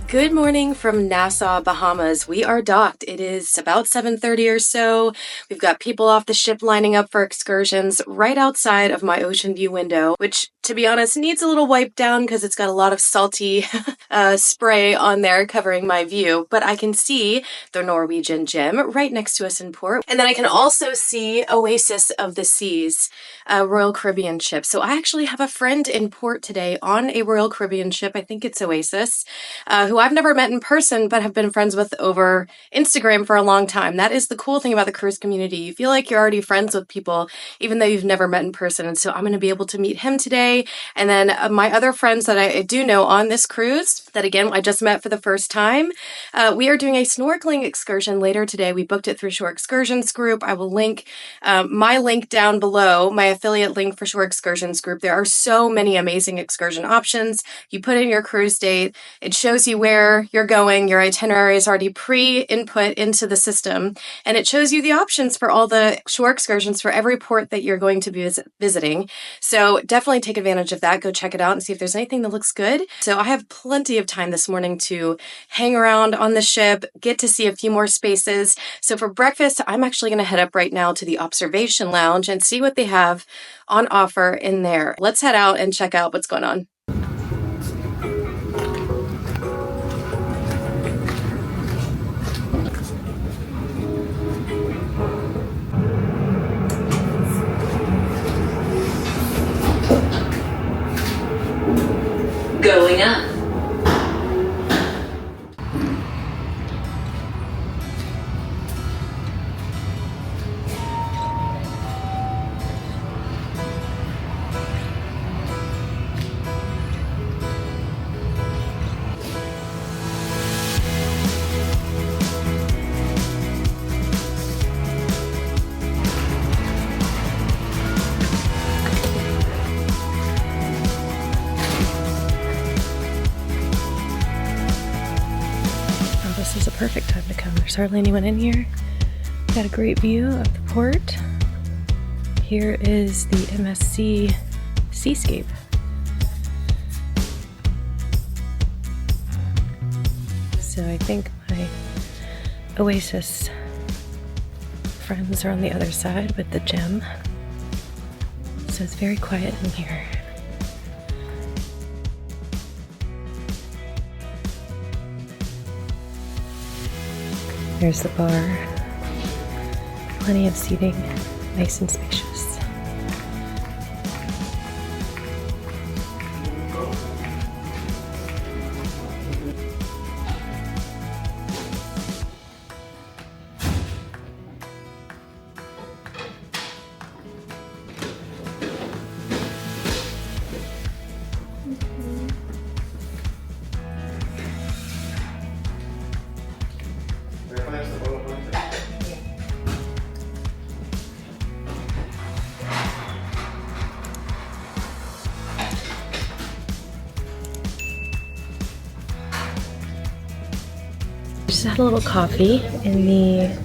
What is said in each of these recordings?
Good morning from Nassau, Bahamas. We are docked. It is about 7:30 or so. We've got people off the ship lining up for excursions right outside of my ocean view window, which, to be honest, needs a little wipe down because it's got a lot of salty spray on there covering my view. But I can see the Norwegian gem right next to us in port. And then I can also see Oasis of the Seas, a Royal Caribbean ship. So I actually have a friend in port today on a Royal Caribbean ship. I think it's Oasis, who I've never met in person, but have been friends with over Instagram for a long time. That is the cool thing about the cruise community. You feel like you're already friends with people, even though you've never met in person. And so I'm going to be able to meet him today. And then my other friends that I do know on this cruise, that again, I just met for the first time. We are doing a snorkeling excursion later today. We booked it through Shore Excursions Group. I will link my link down below, my affiliate link for Shore Excursions Group. There are so many amazing excursion options. You put in your cruise date. It shows you where you're going. Your itinerary is already pre-input into the system, and it shows you the options for all the shore excursions for every port that you're going to be visiting. So definitely take advantage of that. Go check it out and see if there's anything that looks good. So I have plenty of time this morning to hang around on the ship, get to see a few more spaces. So for breakfast, I'm actually going to head up right now to the observation lounge and see what they have on offer in there. Let's head out and check out what's going on. Going up. This is a perfect time to come. There's hardly anyone in here. Got a great view of the port. Here is the MSC seascape. So I think my Oasis friends are on the other side with the gem. So it's very quiet in here. There's the bar, plenty of seating, nice and spacious. Just had a little coffee in the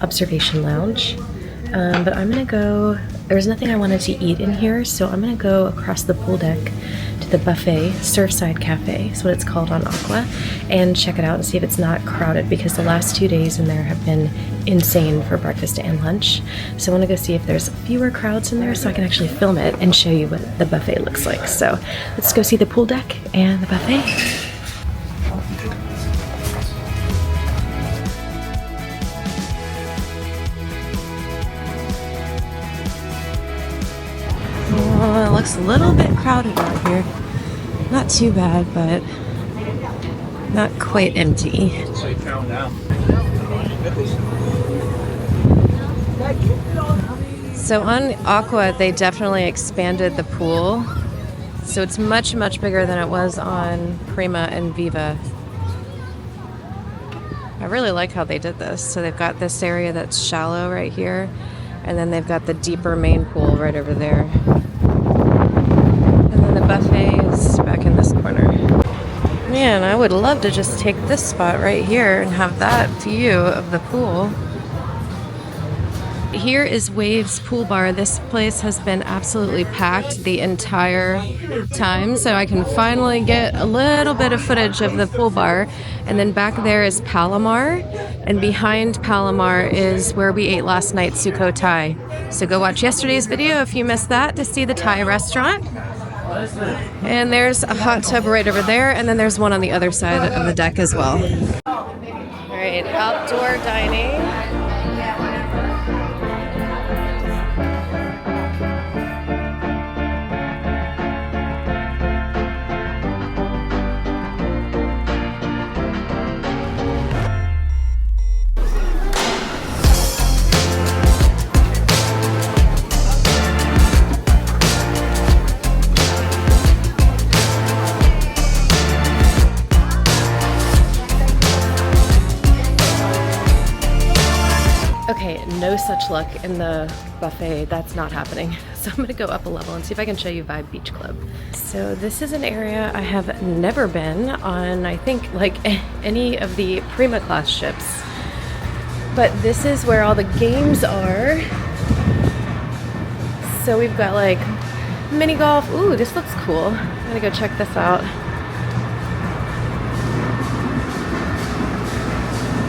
observation lounge, but I'm gonna go, there was nothing I wanted to eat in here, so I'm gonna go across the pool deck to the buffet, Surfside Cafe is what it's called on Aqua, and check it out and see if it's not crowded, because the last 2 days in there have been insane for breakfast and lunch. So I want to go see if there's fewer crowds in there so I can actually film it and show you what the buffet looks like. So let's go see the pool deck and the buffet. Oh, it looks a little bit crowded out here. Not too bad, but not quite empty. So on Aqua, they definitely expanded the pool. So it's much, much bigger than it was on Prima and Viva. I really like how they did this. So they've got this area that's shallow right here, and then they've got the deeper main pool right over there. And then the buffet is back in this corner. Man, I would love to just take this spot right here and have that view of the pool. Here is Waves Pool Bar. This place has been absolutely packed the entire time, so I can finally get a little bit of footage of the pool bar. And then back there is Palomar, and behind Palomar is where we ate last night, Sukho Thai. So go watch yesterday's video if you missed that to see the Thai restaurant. And there's a hot tub right over there, and then there's one on the other side of the deck as well. All right, outdoor dining. Okay, no such luck in the buffet. That's not happening. So I'm gonna go up a level and see if I can show you Vibe Beach Club. So this is an area I have never been on, I think, like any of the Prima class ships. But this is where all the games are. So we've got like mini golf. Ooh, this looks cool. I'm gonna go check this out.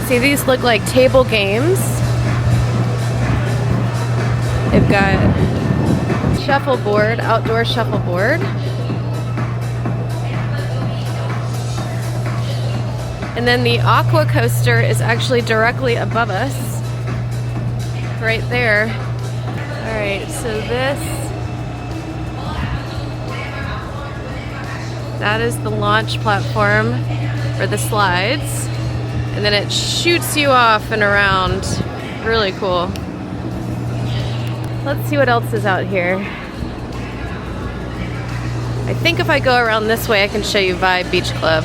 See, these look like table games. They've got shuffleboard, outdoor shuffleboard. And then the Aqua coaster is actually directly above us, right there. All right, so that is the launch platform for the slides. And then it shoots you off and around. Really cool. Let's see what else is out here. I think if I go around this way, I can show you Vibe Beach Club.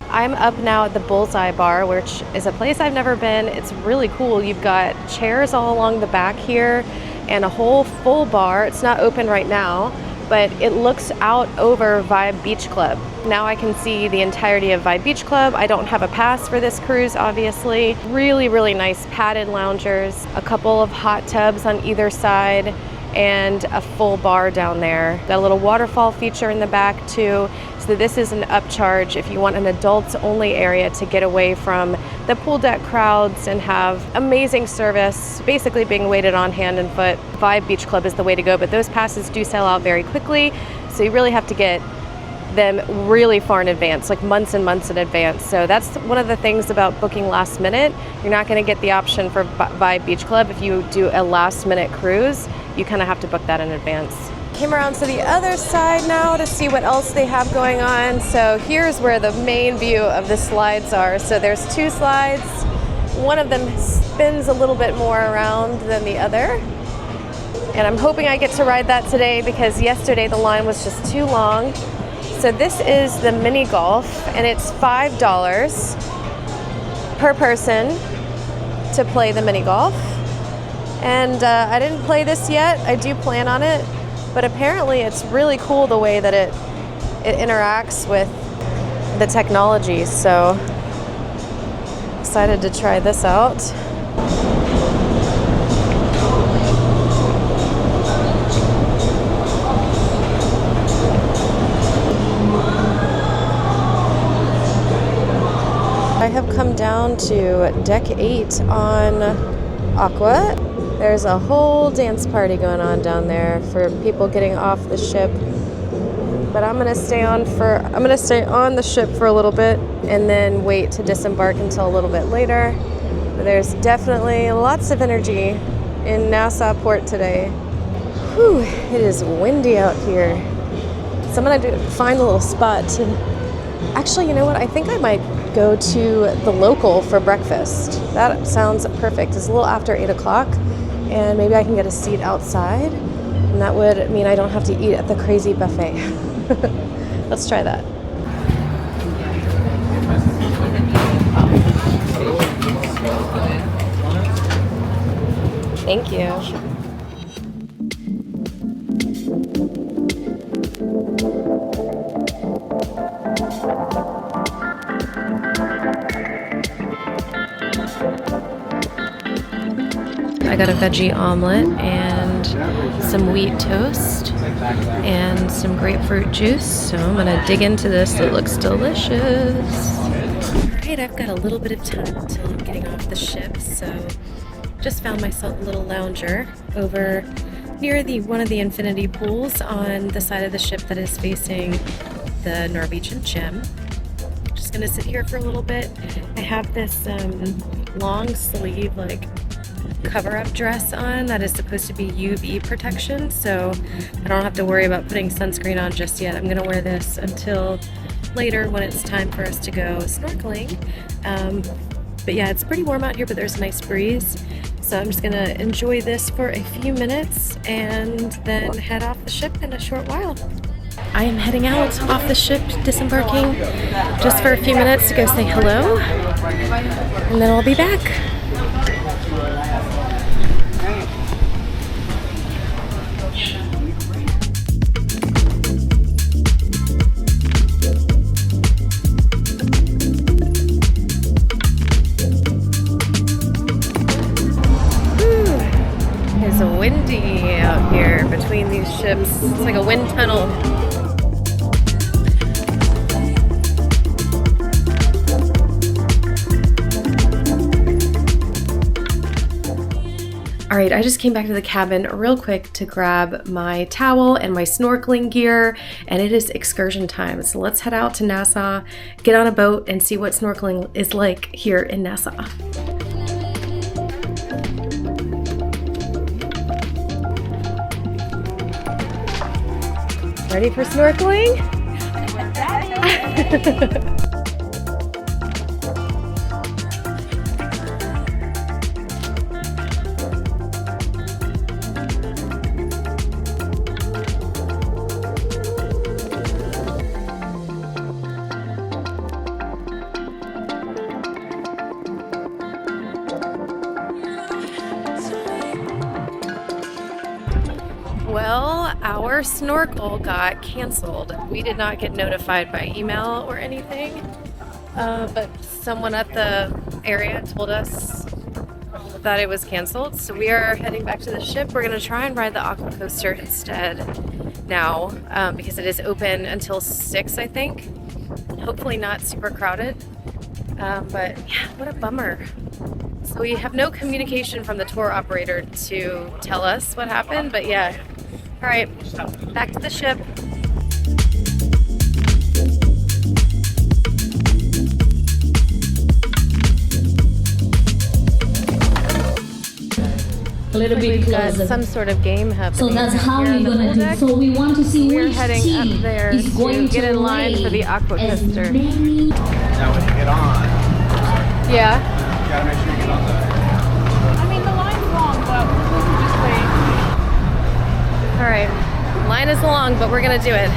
I'm up now at the Bullseye Bar, which is a place I've never been. It's really cool. You've got chairs all along the back here and a whole full bar. It's not open right now, but it looks out over Vibe Beach Club. Now I can see the entirety of Vibe Beach Club. I don't have a pass for this cruise, obviously. Really, really nice padded loungers, a couple of hot tubs on either side, and a full bar down there. Got a little waterfall feature in the back too. So this is an upcharge if you want an adults only area to get away from the pool deck crowds and have amazing service, basically being waited on hand and foot. Vibe Beach Club is the way to go, but those passes do sell out very quickly. So you really have to get them really far in advance, like months and months in advance. So that's one of the things about booking last minute. You're not gonna get the option for Vibe Beach Club if you do a last minute cruise. You kind of have to book that in advance. Came around to the other side now to see what else they have going on. So here's where the main view of the slides are. So there's two slides. One of them spins a little bit more around than the other. And I'm hoping I get to ride that today because yesterday the line was just too long. So this is the mini golf, and it's $5 per person to play the mini golf. And I didn't play this yet. I do plan on it. But apparently it's really cool the way that it interacts with the technology. So excited to try this out. I have come down to deck 8 on Aqua. There's a whole dance party going on down there for people getting off the ship. But I'm gonna stay on the ship for a little bit and then wait to disembark until a little bit later. But there's definitely lots of energy in Nassau port today. Whew, it is windy out here. So I'm gonna find a little spot to, actually, you know what? I think I might go to the local for breakfast. That sounds perfect. It's a little after 8 o'clock. And maybe I can get a seat outside, and that would mean I don't have to eat at the crazy buffet. Let's try that. Thank you. I got a veggie omelet and some wheat toast and some grapefruit juice. So I'm gonna dig into this. It looks delicious. Alright, I've got a little bit of time until I'm getting off the ship, so just found myself a little lounger over near one of the infinity pools on the side of the ship that is facing the Norwegian gem. Just gonna sit here for a little bit. I have this long sleeve like cover-up dress on that is supposed to be UV protection, so I don't have to worry about putting sunscreen on just yet. I'm gonna wear this until later when it's time for us to go snorkeling. But yeah, it's pretty warm out here, but there's a nice breeze. So I'm just gonna enjoy this for a few minutes and then head off the ship in a short while. I am heading out off the ship, disembarking just for a few minutes to go say hello, and then I'll be back. It's windy out here between these ships. It's like a wind tunnel. All right, I just came back to the cabin real quick to grab my towel and my snorkeling gear, and it is excursion time. So let's head out to Nassau, get on a boat, and see what snorkeling is like here in Nassau. Ready for snorkeling? Well, our snorkel got canceled. We did not get notified by email or anything, but someone at the area told us that it was canceled. So we are heading back to the ship. We're going to try and ride the aqua coaster instead now, because it is open until 6, I think. Hopefully not super crowded, but yeah, what a bummer. So we have no communication from the tour operator to tell us what happened, but yeah. All right, back to the ship. A little bit closer. Some sort of game happening. So that's how we're gonna do. So we want to see We're which heading team up there is going to get in line for the aqua coaster. Now when you get on, Yeah. you gotta make sure you get on the... I mean, the line's long, but we can just wait. All right. Line is long, but we're gonna do it.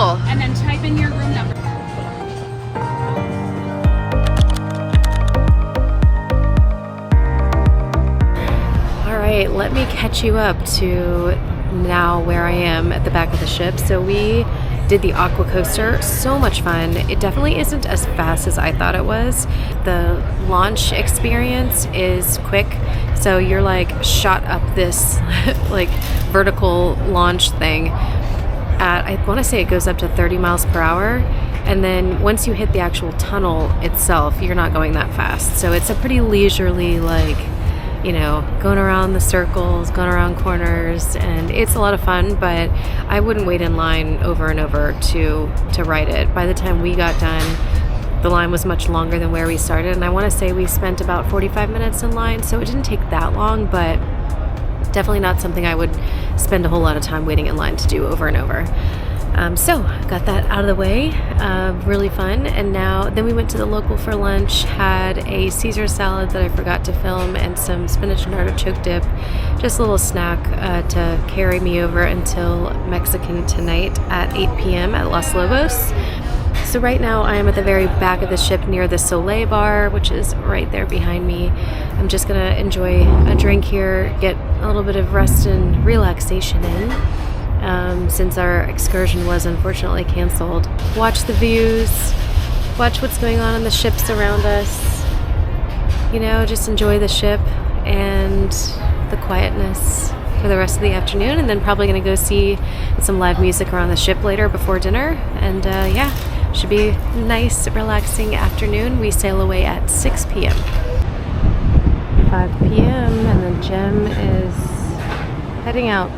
And then type in your room number. All right, let me catch you up to now where I am at the back of the ship. So we did the aqua coaster, so much fun. It definitely isn't as fast as I thought it was. The launch experience is quick, so you're like shot up this like vertical launch thing at, I want to say it goes up to 30 miles per hour, and then once you hit the actual tunnel itself, you're not going that fast. So it's a pretty leisurely like you know, going around the circles, going around corners, and it's a lot of fun, but I wouldn't wait in line over and over to ride it. By the time we got done, the line was much longer than where we started, and I want to say we spent about 45 minutes in line, so it didn't take that long, but definitely not something I would spend a whole lot of time waiting in line to do over and over. So got that out of the way, really fun. And then we went to the local for lunch, had a Caesar salad that I forgot to film and some spinach and artichoke dip, just a little snack to carry me over until Mexican tonight at 8 p.m. at Los Lobos. So right now I am at the very back of the ship near the Soleil bar, which is right there behind me. I'm just gonna enjoy a drink here, get a little bit of rest and relaxation in. Since our excursion was unfortunately canceled. Watch the views, watch what's going on the ships around us, you know, just enjoy the ship and the quietness for the rest of the afternoon, and then probably going to go see some live music around the ship later before dinner, and yeah, should be a nice, relaxing afternoon. We sail away at 6 p.m. 5 p.m. and then Jem is heading out.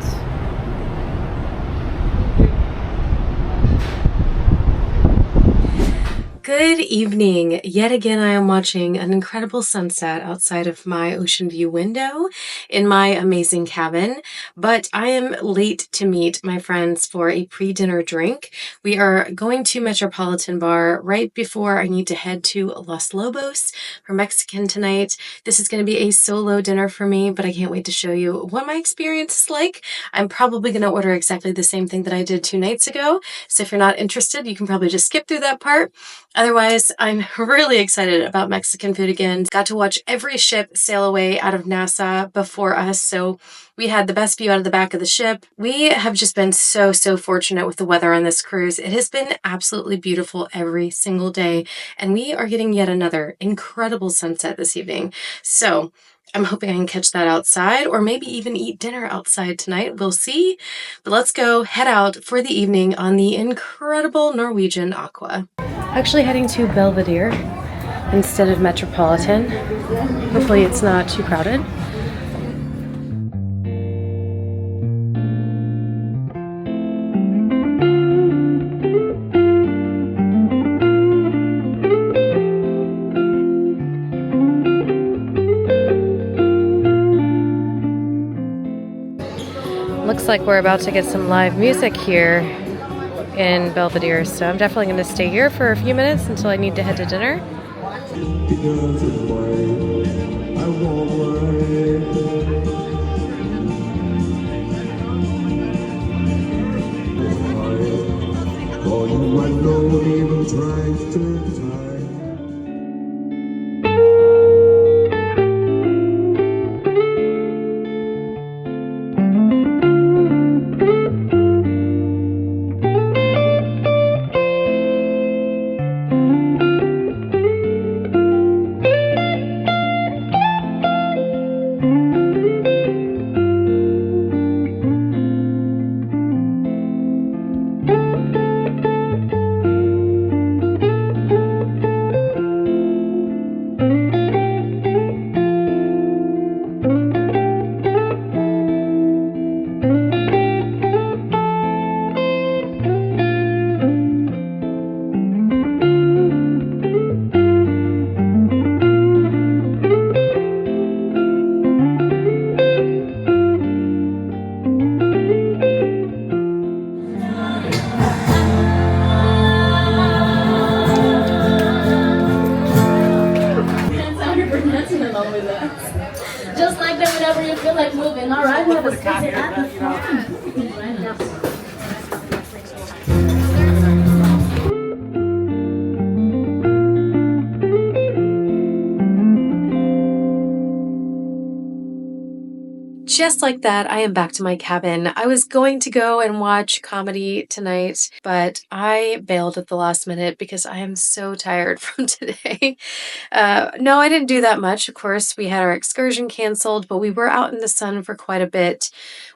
Good evening. Yet again, I am watching an incredible sunset outside of my ocean view window in my amazing cabin, but I am late to meet my friends for a pre-dinner drink. We are going to Metropolitan Bar right before I need to head to Los Lobos for Mexican tonight. This is going to be a solo dinner for me, but I can't wait to show you what my experience is like. I'm probably going to order exactly the same thing that I did 2 nights ago, so if you're not interested, you can probably just skip through that part. Otherwise, I'm really excited about Mexican food again. Got to watch every ship sail away out of Nassau before us, so we had the best view out of the back of the ship. We have just been so fortunate with the weather on this cruise. It has been absolutely beautiful every single day, and we are getting yet another incredible sunset this evening. So I'm hoping I can catch that outside, or maybe even eat dinner outside tonight. We'll see. But let's go head out for the evening on the incredible Norwegian Aqua. Actually heading to Belvedere instead of Metropolitan. Hopefully it's not too crowded. Looks like we're about to get some live music here in Belvedere, so I'm definitely going to stay here for a few minutes until I need to head to dinner. Just like that whenever you feel like moving. All right, we have a space at the front. Just like that, I am back to my cabin. I was going to go and watch comedy tonight, but I bailed at the last minute because I am so tired from today. No, I didn't do that much. Of course, we had our excursion canceled, but we were out in the sun for quite a bit,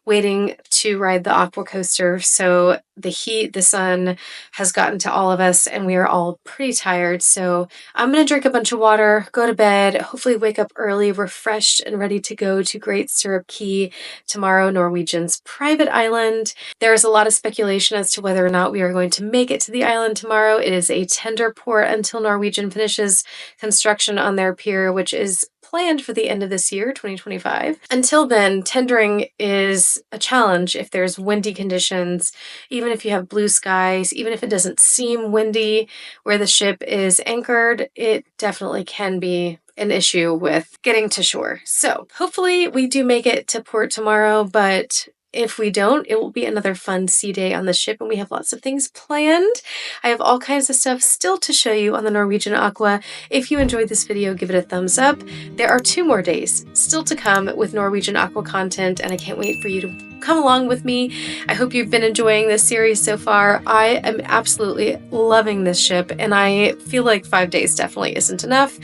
waiting to ride the Aqua coaster. So the heat, the sun has gotten to all of us and we are all pretty tired. So I'm going to drink a bunch of water, go to bed, hopefully wake up early, refreshed and ready to go to Great Stirrup Cay tomorrow, Norwegian's private island. There is a lot of speculation as to whether or not we are going to make it to the island tomorrow. It is a tender port until Norwegian finishes construction on their pier, which is planned for the end of this year, 2025. Until then, tendering is a challenge if there's windy conditions, even if you have blue skies, even if it doesn't seem windy where the ship is anchored, it definitely can be an issue with getting to shore. So hopefully we do make it to port tomorrow, but if we don't, it will be another fun sea day on the ship and we have lots of things planned. I have all kinds of stuff still to show you on the Norwegian Aqua. If you enjoyed this video, give it a thumbs up. There are 2 more days still to come with Norwegian Aqua content and I can't wait for you to come along with me. I hope you've been enjoying this series so far. I am absolutely loving this ship and I feel like 5 days definitely isn't enough.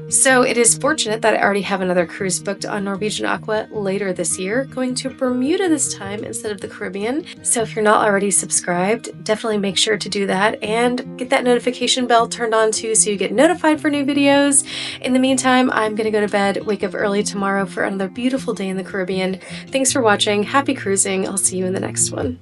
So it is fortunate that I already have another cruise booked on Norwegian Aqua later this year, going to Bermuda this time instead of the Caribbean. So if you're not already subscribed, definitely make sure to do that and get that notification bell turned on too so you get notified for new videos. In the meantime, I'm gonna go to bed, wake up early tomorrow for another beautiful day in the Caribbean. Thanks for watching. Happy cruising. I'll see you in the next one.